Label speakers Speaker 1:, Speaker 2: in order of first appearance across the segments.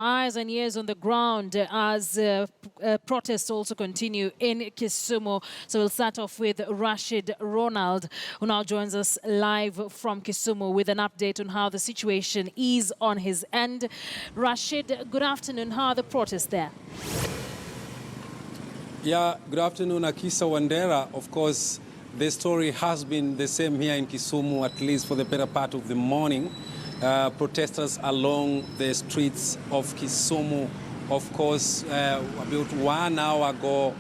Speaker 1: Eyes and ears on the ground as protests also continue in Kisumu. So we'll start off with Rashid Ronald, who now joins us live from Kisumu with an update on how the situation is on his end. Rashid, good afternoon. How are the protests there?
Speaker 2: Yeah, good afternoon, Akisa Wandera. Of course, the story has been the same here in Kisumu, at least for the better part of the morning. Protesters along the streets of Kisumu. Of course, about 1 hour ago,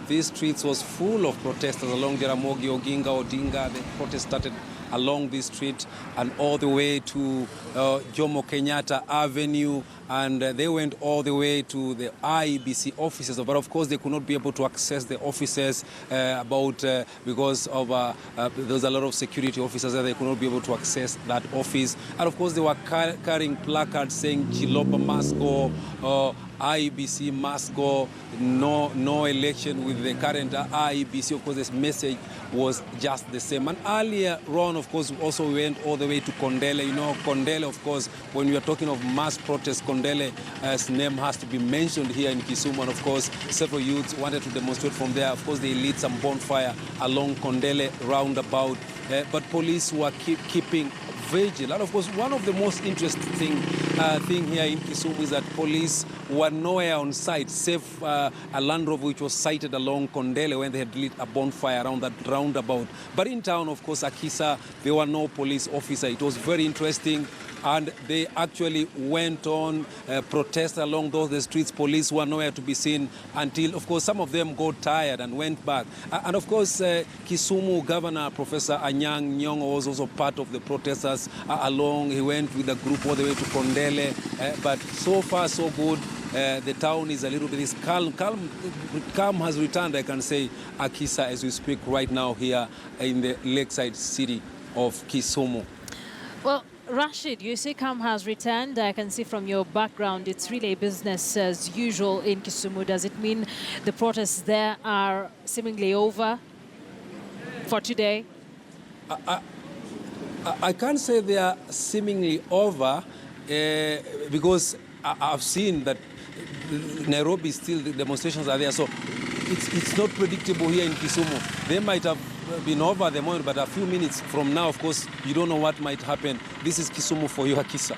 Speaker 2: these streets was full of protesters along Jaramogi Oginga Odinga. The protest started along this street and all the way to Jomo Kenyatta Avenue, and they went all the way to the IEBC offices. But of course, they could not be able to access the offices because of there's a lot of security officers there. They could not be able to access that office. And of course, they were carrying placards saying Chiloba must go, IEBC must go, no election with the current IEBC. Of course, this message was just the same. And earlier on, of course, also went all the way to Kondele. You know, Kondele, of course, when we are talking of mass protests, Kondele's name has to be mentioned here in Kisumu. And of course, several youths wanted to demonstrate from there. Of course, they lit some bonfire along Kondele roundabout. But police were keeping vigil. And of course, one of the most interesting thing here in Kisumu is that police were nowhere on site, save a Land Rover which was sighted along Kondele when they had lit a bonfire around that roundabout. But in town, of course, Akisa, there were no police officer. It was very interesting. And they actually went on protest along the streets. Police were nowhere to be seen until, of course, some of them got tired and went back. And of course, Kisumu Governor Professor Anyang' Nyong'o was also part of the protesters along. He went with the group all the way to Kondele. But so far, so good. The town is a little bit calm has returned, I can say, Akisa, as we speak right now here in the lakeside city of Kisumu.
Speaker 1: Well, Rashid, you say calm has returned. I can see from your background it's really business as usual in Kisumu. Does it mean the protests there are seemingly over for today?
Speaker 2: I can't say they are seemingly over because I've seen that Nairobi still the demonstrations are there. So it's not predictable here in Kisumu. They might have been over the moment, but a few minutes from now, of course, you don't know what might happen. This is Kisumu for you, Akisa.